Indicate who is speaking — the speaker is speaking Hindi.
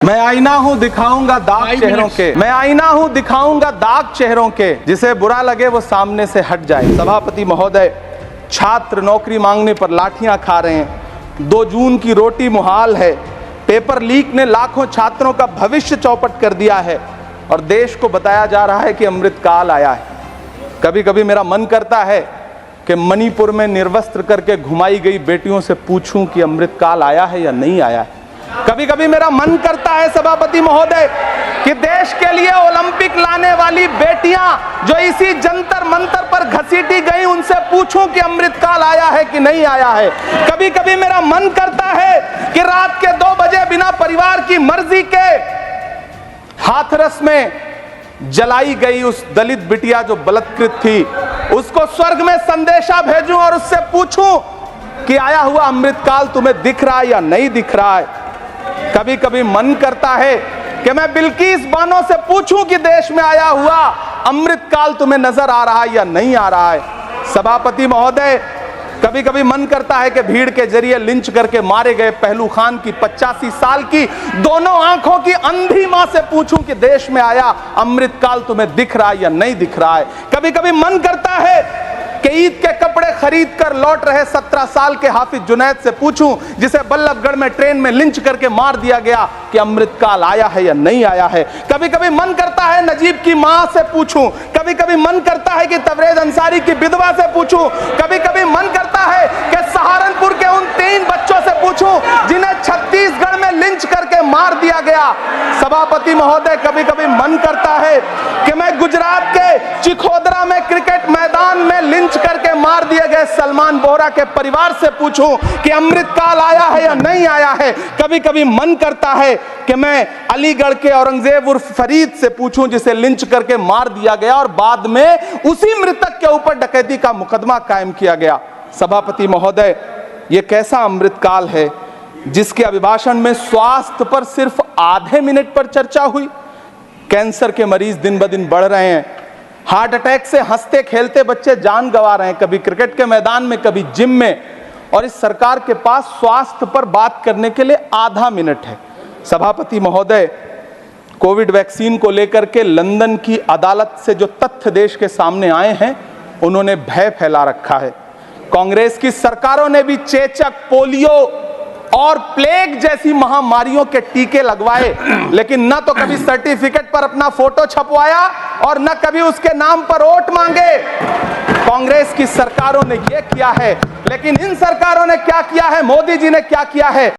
Speaker 1: मैं आईना हूँ दिखाऊंगा दाग चेहरों के, मैं आईना हूँ दिखाऊंगा दाग चेहरों के, जिसे बुरा लगे वो सामने से हट जाए। सभापति महोदय, छात्र नौकरी मांगने पर लाठियां खा रहे हैं, 2 जून की रोटी मुहाल है, पेपर लीक ने लाखों छात्रों का भविष्य चौपट कर दिया है और देश को बताया जा रहा है कि अमृतकाल आया है। कभी कभी मेरा मन करता है कि मणिपुर में निर्वस्त्र करके घुमाई गई बेटियों से पूछूं कि अमृतकाल आया है या नहीं आया है। कभी कभी मेरा मन करता है सभापति महोदय कि देश के लिए ओलंपिक लाने वाली बेटियां जो इसी जंतर मंतर पर घसीटी गई, उनसे पूछूं कि अमृतकाल आया है कि नहीं आया है। कभी कभी मेरा मन करता है कि रात के 2 बजे बिना परिवार की मर्जी के हाथरस में जलाई गई उस दलित बिटिया जो बलात्कृत थी, उसको स्वर्ग में संदेशा भेजूं और उससे पूछूं कि आया हुआ अमृतकाल तुम्हें दिख रहा है या नहीं दिख रहा है। कभी कभी मन करता है कि मैं बिल्किस बानो से पूछूं कि देश में आया हुआ अमृतकाल तुम्हें नजर आ रहा है या नहीं आ रहा है। सभापति महोदय, कभी कभी मन करता है कि भीड़ के जरिए लिंच करके मारे गए पहलू खान की 85 साल की दोनों आंखों की अंधी मां से पूछूं कि देश में आया अमृतकाल तुम्हें दिख रहा है या नहीं दिख रहा है। कभी कभी मन करता है कि ईद के कपड़े खरीद कर लौट रहे 17 साल के हाफिज जुनैद से पूछूं, जिसे बल्लभगढ़ में ट्रेन में लिंच करके मार दिया गया, कि अमृतकाल आया है या नहीं आया है। कभी कभी मन करता है नजीब की मां से पूछूं, कभी कभी मन करता है कि तबरेज अंसारी की विधवा से पूछूं, कभी कभी मन करता है कि सहारनपुर के उन 3 बच्चों से पूछूं जिन्हें छत्तीसगढ़ में लिंच करके मार दिया गया। सभापति महोदय, कभी कभी मन करता है कि मैं गुजरात के चिखोदरा में क्रिकेट मैदान में लिंच करके मार दिए गए सलमान बोहरा के परिवार से पूछूं कि अमृतकाल आया है या नहीं आया है। कभी कभी मन करता है कि मैं अलीगढ़ के औरंगजेब उर्फ फरीद से पूछूं, जिसे लिंच करके मार दिया गया और बाद में उसी मृतक के ऊपर डकैती का मुकदमा कायम किया गया। सभापति महोदय, यह कैसा अमृतकाल है जिसके अभिभाषण में स्वास्थ्य पर सिर्फ आधे मिनट पर चर्चा हुई। कैंसर के मरीज दिन ब दिन बढ़ रहे हैं, हार्ट अटैक से हंसते खेलते बच्चे जान गंवा रहे हैं, कभी क्रिकेट के मैदान में कभी जिम में, और इस सरकार के पास स्वास्थ्य पर बात करने के लिए आधा मिनट है। सभापति महोदय, कोविड वैक्सीन को लेकर के लंदन की अदालत से जो तथ्य देश के सामने आए हैं, उन्होंने भय फैला रखा है। कांग्रेस की सरकारों ने भी चेचक, पोलियो और प्लेग जैसी महामारियों के टीके लगवाए, लेकिन न तो कभी सर्टिफिकेट पर अपना फोटो छपवाया और न कभी उसके नाम पर वोट मांगे। कांग्रेस की सरकारों ने यह किया है, लेकिन इन सरकारों ने क्या किया है, मोदी जी ने क्या किया है?